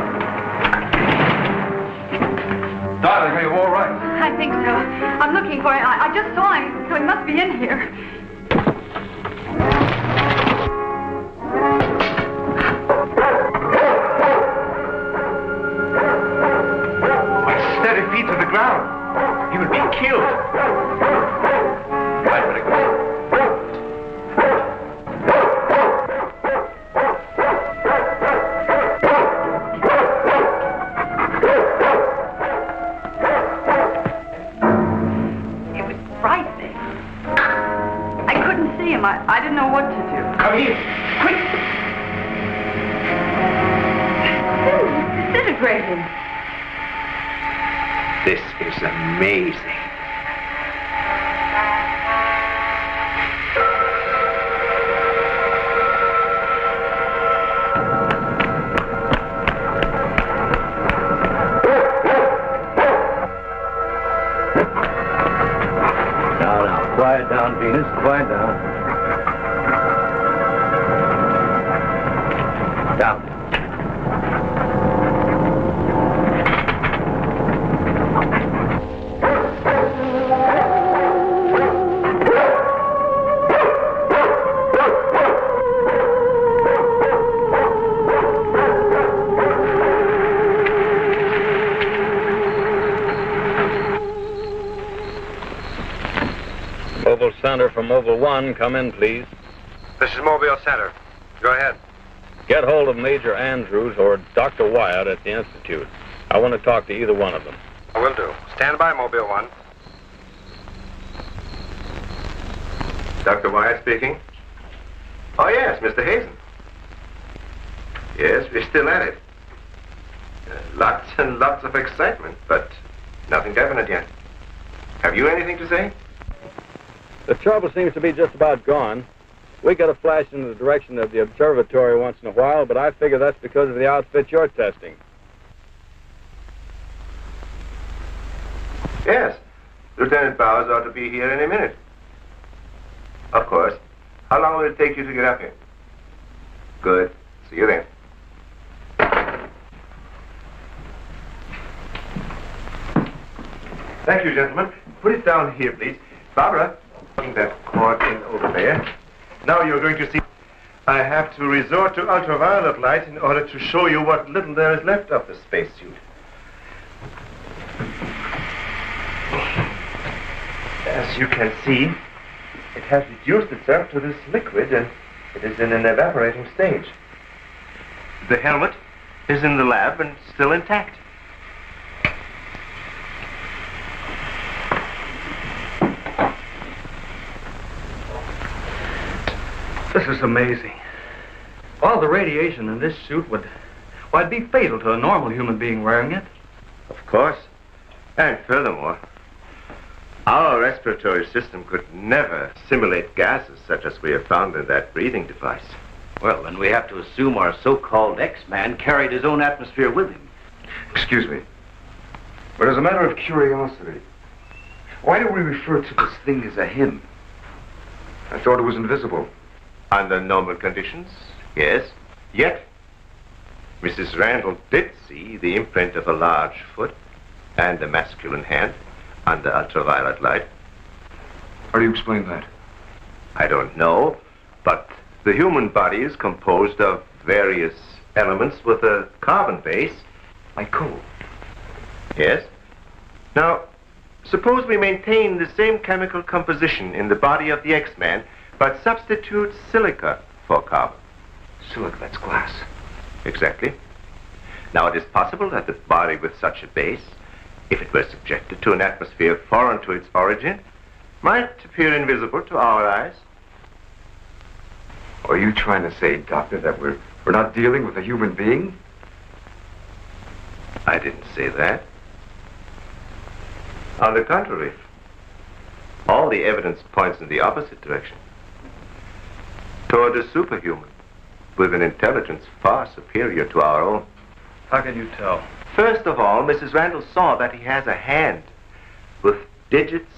Darling, are you all right? I think so. I'm looking for him. I just saw him, so he must be in here. Steady feet to the ground. He would be killed. I'd better go. It was right there. I couldn't see him. I didn't know what to do. Come here. Quick! Disintegrated. This is amazing. Now, quiet down, Venus. Quiet down. Down. Mobile Center from Mobile 1, come in, please. This is Mobile Center. Go ahead. Get hold of Major Andrews or Dr. Wyatt at the Institute. I want to talk to either one of them. I will do. Stand by, Mobile 1. Dr. Wyatt speaking. Oh, yes, Mr. Hazen. Yes, we're still at it. Lots and lots of excitement, but nothing definite yet. Have you anything to say? The trouble seems to be just about gone. We get a flash in the direction of the observatory once in a while, but I figure that's because of the outfit you're testing. Yes. Lieutenant Bowers ought to be here any minute. Of course. How long will it take you to get up here? Good. See you then. Thank you, gentlemen. Put it down here, please. Barbara, putting that cord in over there. Now you're going to see. I have to resort to ultraviolet light in order to show you what little there is left of the spacesuit. As you can see, it has reduced itself to this liquid and it is in an evaporating stage. The helmet is in the lab and still intact. This is amazing. All the radiation in this suit would be fatal to a normal human being wearing it. Of course. And furthermore, our respiratory system could never simulate gases such as we have found in that breathing device. Well, then we have to assume our so-called X-Man carried his own atmosphere with him. Excuse me, but as a matter of curiosity, why do we refer to this thing as a him? I thought it was invisible. Under normal conditions, yes. Yet, Mrs. Randall did see the imprint of a large foot and a masculine hand under ultraviolet light. How do you explain that? I don't know, but the human body is composed of various elements with a carbon base. Like coal? Yes. Now, suppose we maintain the same chemical composition in the body of the X-Man, but substitute silica for carbon. Silica, that's glass. Exactly. Now, it is possible that the body with such a base, if it were subjected to an atmosphere foreign to its origin, might appear invisible to our eyes. Are you trying to say, Doctor, that we're not dealing with a human being? I didn't say that. On the contrary, all the evidence points in the opposite direction. Toward a superhuman with an intelligence far superior to our own. How can you tell? First of all, Mrs. Randall saw that he has a hand with digits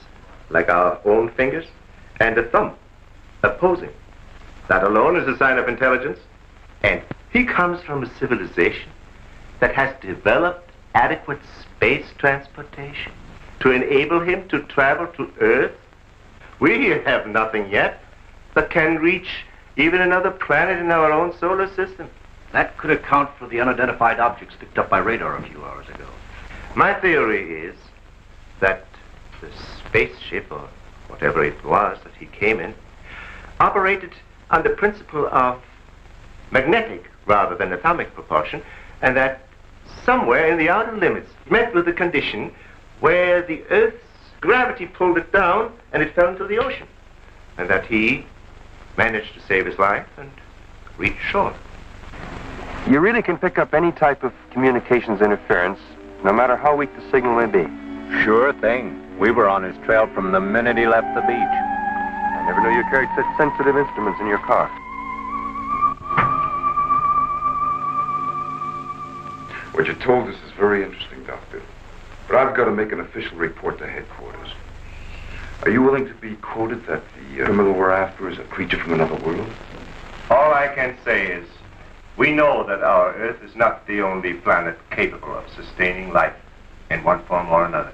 like our own fingers and a thumb opposing. That alone is a sign of intelligence. And he comes from a civilization that has developed adequate space transportation to enable him to travel to Earth. We have nothing yet that can reach even another planet in our own solar system. That could account for the unidentified objects picked up by radar a few hours ago. My theory is that the spaceship, or whatever it was that he came in, operated on the principle of magnetic rather than atomic propulsion, and that somewhere in the outer limits it met with a condition where the Earth's gravity pulled it down and it fell into the ocean, and that he managed to save his life and reach shore. You really can pick up any type of communications interference, no matter how weak the signal may be. Sure thing. We were on his trail from the minute he left the beach. I never knew you carried such sensitive instruments in your car. What you told us is very interesting, Doctor. But I've got to make an official report to headquarters. Are you willing to be quoted that the criminal we're after is a creature from another world? All I can say is, we know that our Earth is not the only planet capable of sustaining life in one form or another.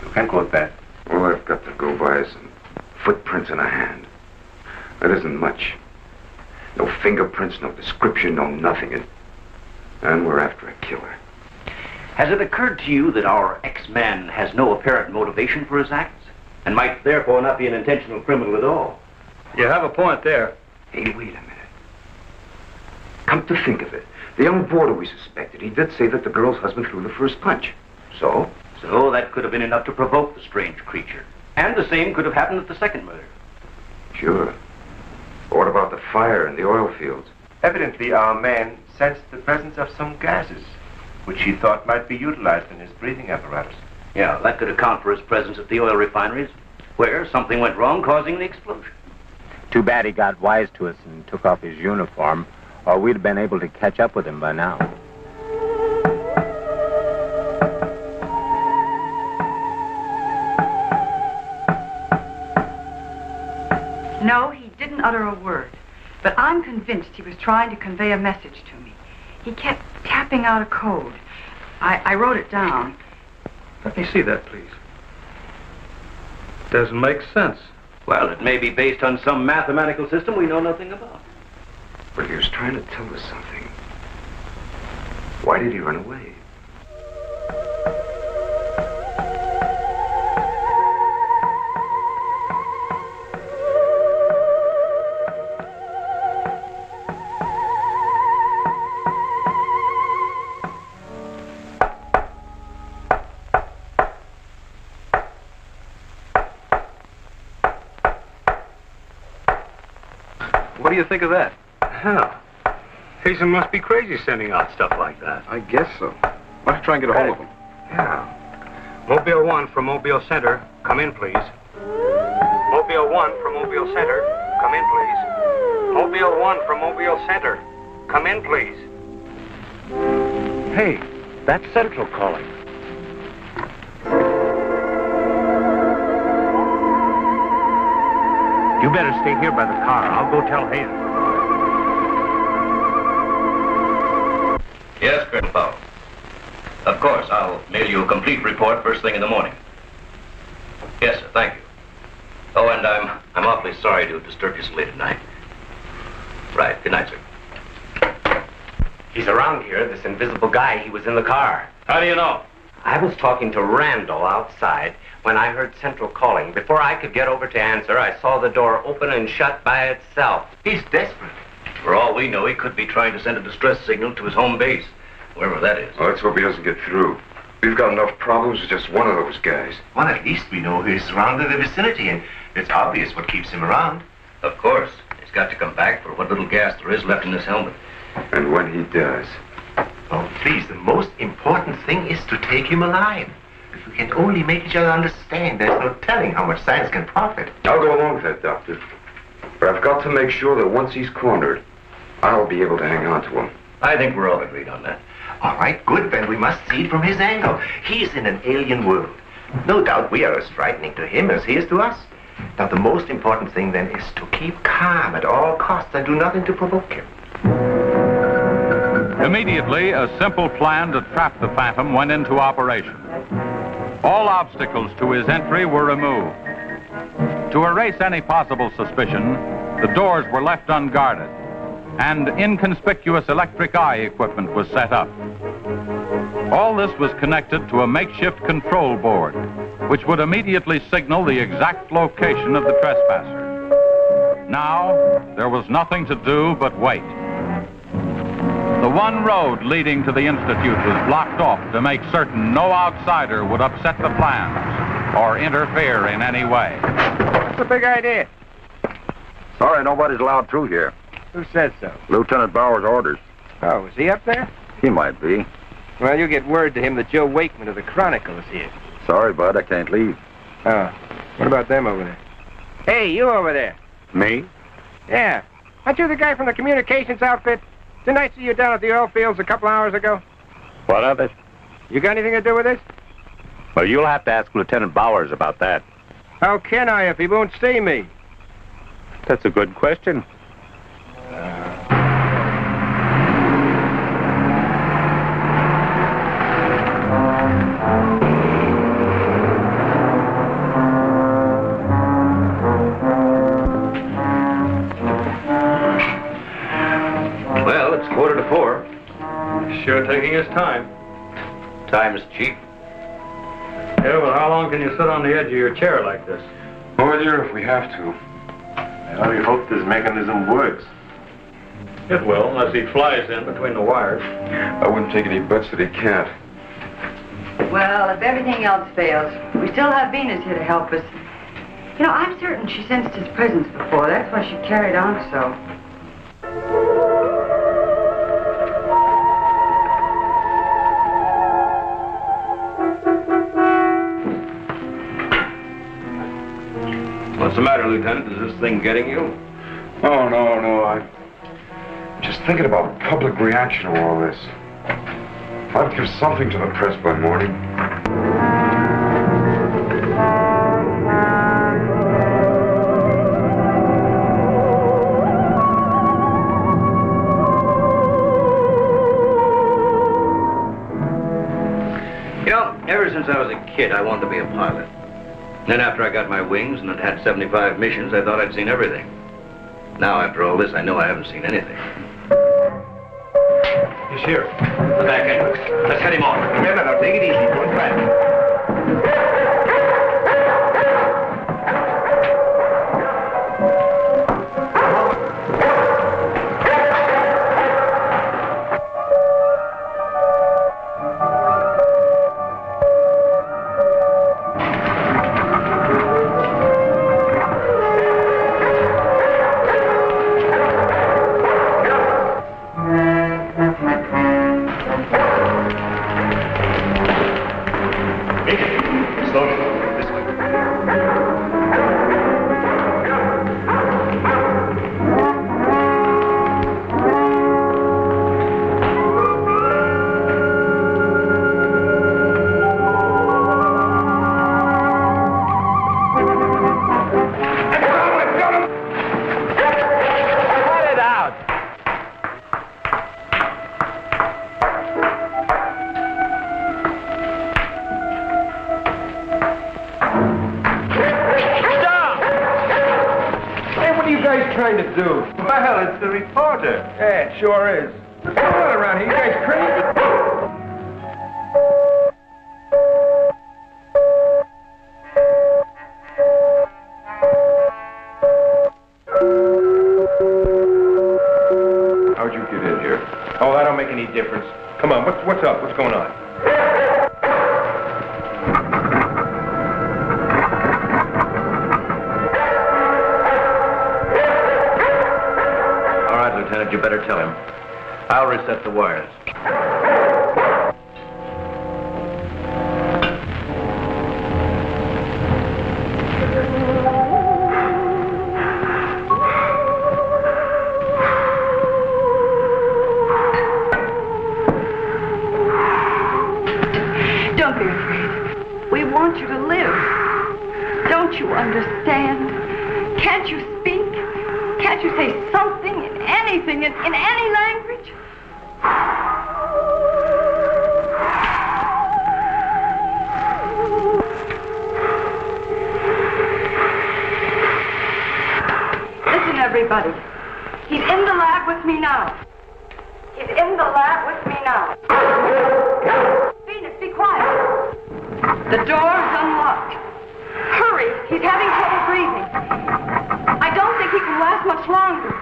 You can quote that. Well, I've got to go by some footprints in a hand. That isn't much. No fingerprints, no description, no nothing. And we're after a killer. Has it occurred to you that our X-Man has no apparent motivation for his acts, and might therefore not be an intentional criminal at all? You have a point there. Hey, wait a minute. Come to think of it, the young boarder we suspected, he did say that the girl's husband threw the first punch. So? So that could have been enough to provoke the strange creature. And the same could have happened at the second murder. Sure. But what about the fire in the oil fields? Evidently, our man sensed the presence of some gases, which he thought might be utilized in his breathing apparatus. Yeah, that could account for his presence at the oil refineries, where something went wrong, causing the explosion. Too bad he got wise to us and took off his uniform, or we'd have been able to catch up with him by now. No, he didn't utter a word. But I'm convinced he was trying to convey a message to me. He kept tapping out a code. I wrote it down. Let me see that, please. Doesn't make sense. Well, it may be based on some mathematical system we know nothing about. But he was trying to tell us something. Why did he run away? What do you think of that? Hell, Hazen must be crazy sending out stuff like that. I guess so. Why don't you try and get a hold of him? Yeah. Mobile 1 from Mobile Center. Come in, please. Mobile 1 from Mobile Center. Come in, please. Mobile 1 from Mobile Center. Come in, please. Hey, that's Central calling. You better stay here by the car. I'll go tell Hazen. Yes, Colonel Powell. Of course, I'll mail you a complete report first thing in the morning. Yes, sir, thank you. Oh, and I'm awfully sorry to disturb you so late at night. Right, good night, sir. He's around here, this invisible guy. He was in the car. How do you know? I was talking to Randall outside when I heard Central calling. Before I could get over to answer, I saw the door open and shut by itself. He's desperate. For all we know, he could be trying to send a distress signal to his home base, wherever that is. Well, let's hope he doesn't get through. We've got enough problems with just one of those guys. Well, at least we know he's surrounded the vicinity, and it's obvious what keeps him around. Of course. He's got to come back for what little gas there is left in his helmet. And when he does... Oh, please, the most important thing is to take him alive. If we can only make each other understand, there's no telling how much science can profit. I'll go along with that, Doctor. But I've got to make sure that once he's cornered, I'll be able to hang on to him. I think we're all agreed on that. All right, good, then we must see it from his angle. He's in an alien world. No doubt we are as frightening to him as he is to us. Now, the most important thing, then, is to keep calm at all costs and do nothing to provoke him. Immediately, a simple plan to trap the Phantom went into operation. All obstacles to his entry were removed. To erase any possible suspicion, the doors were left unguarded, and inconspicuous electric eye equipment was set up. All this was connected to a makeshift control board, which would immediately signal the exact location of the trespasser. Now, there was nothing to do but wait. The one road leading to the Institute was blocked off to make certain no outsider would upset the plans or interfere in any way. What's the big idea? Sorry, nobody's allowed through here. Who said so? Lieutenant Bauer's orders. Oh, is he up there? He might be. Well, you get word to him that Joe Wakeman of the Chronicle is here. Sorry, bud, I can't leave. Oh, what about them over there? Hey, you over there. Me? Yeah. Aren't you the guy from the communications outfit? Didn't I see you down at the oil fields a couple hours ago? What of it? You got anything to do with this? Well, you'll have to ask Lieutenant Bowers about that. How can I if he won't see me? That's a good question. Well, it's 3:45. Sure taking his time. Time is cheap. Yeah, well, how long can you sit on the edge of your chair like this? Oh, dear, if we have to. Well, we hope this mechanism works. It will, unless he flies in between the wires. I wouldn't take any bets that he can't. Well, if everything else fails, we still have Venus here to help us. You know, I'm certain she sensed his presence before. That's why she carried on so. What's the matter, Lieutenant? Is this thing getting you? Oh, no. I'm just thinking about public reaction to all this. I'd give something to the press by morning. You know, Ever since I was a kid, I wanted to be a pilot. Then after I got my wings and had had 75 missions, I thought I'd seen everything. Now, after all this, I know I haven't seen anything. He's here. The back entrance. Let's head him off. Remember, now, take it easy. Don't crash. trying to do? Well, it's the reporter. Yeah, it sure is. What's going on around here? You guys crazy? How'd you get in here? Oh, that don't make any difference. Come on, what's up? What's going on? All right, Lieutenant, you better tell him. I'll reset the wires. Don't be afraid. We want you to live. Don't you understand? Can't you speak? Can't you say something, in anything, in any language? Listen, everybody. He's in the lab with me now. He's in the lab with me now. Venus, be quiet. The door's unlocked. Hurry, he's having trouble breathing. I don't think he can last much longer.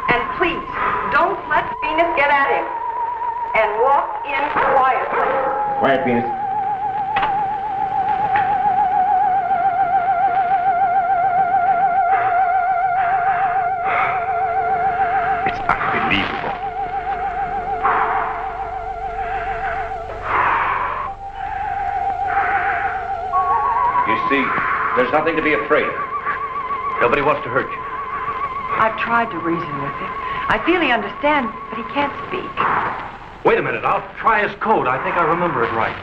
And please, don't let Venus get at him. And walk in quietly. Quiet, Venus. It's unbelievable. You see, there's nothing to be afraid of. Nobody wants to hurt you. I've tried to reason with him. I feel he understands, but he can't speak. Wait a minute, I'll try his code. I think I remember it right.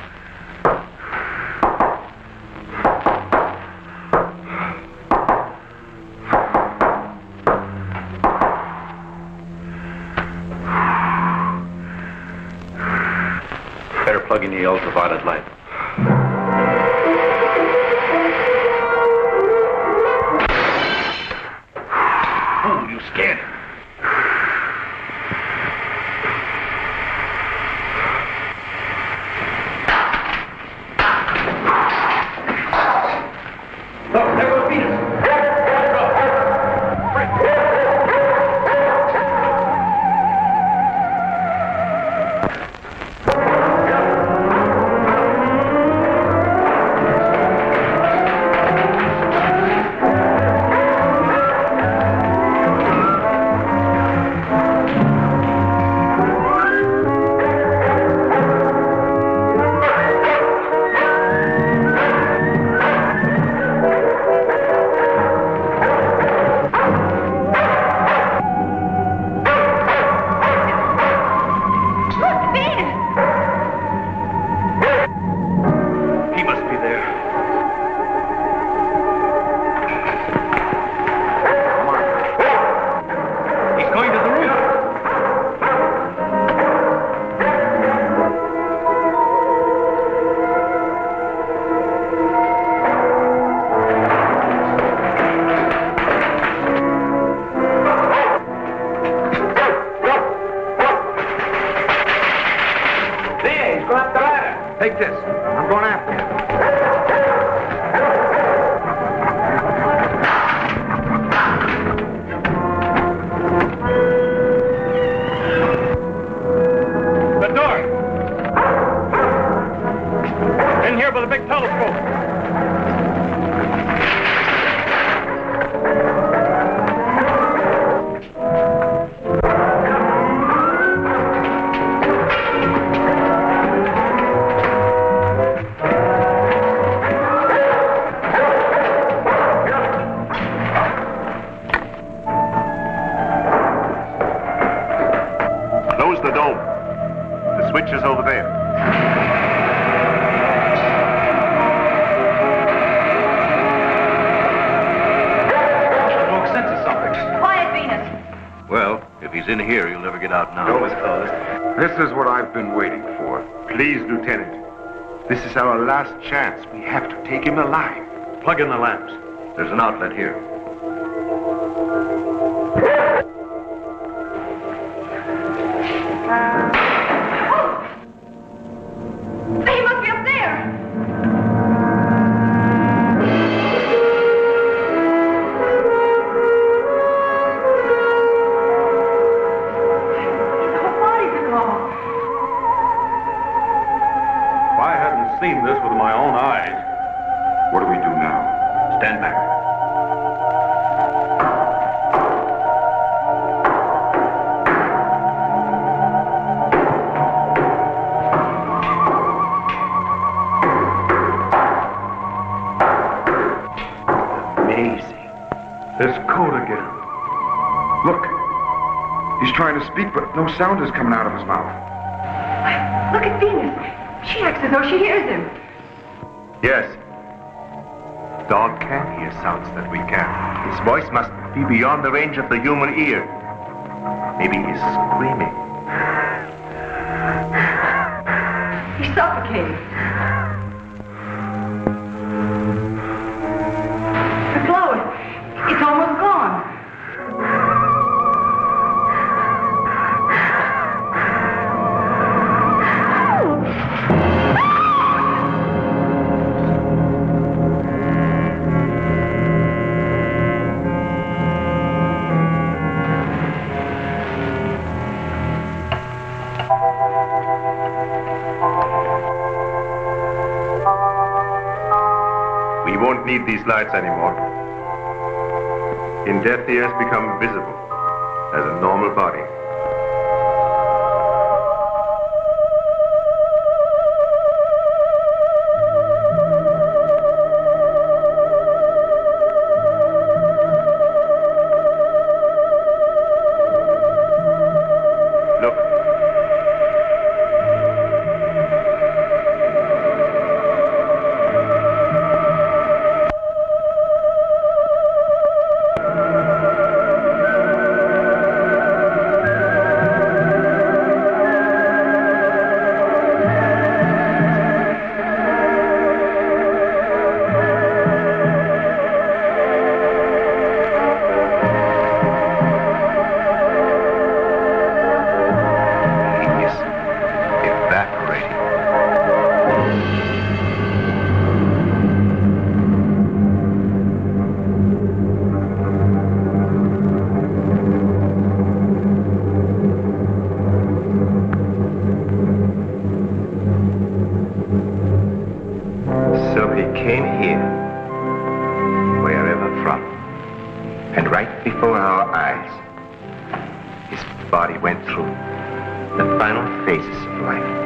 Better plug in the ultraviolet light. Oh, you scared him. Look, there goes Venus. go up the ladder. Take this. I'm going after you. The door. In here with a big telescope. Close the dome. The switch is over there. Shamrock senses something. Quiet, Venus. Well, if he's in here, he'll never get out now. Dome is closed. This is what I've been waiting for. Please, Lieutenant. This is our last chance. We have to take him alive. Plug in the lamps. There's an outlet here. He must be up there. His whole body's gone. If I hadn't seen this with my own eyes. What do we do now? Stand back. Amazing. There's code again. Look. He's trying to speak, but no sound is coming out of his mouth. Look at Venus. She acts as though she hears him. Yes. Dog can hear sounds that we can. His voice must be beyond the range of the human ear. Maybe he's screaming. He's suffocating. The glow, it's almost gone. We won't need these lights anymore. In death, he has become visible as a normal body. Look. So he came here, wherever from, and right before our eyes, his body went through the final phases of life.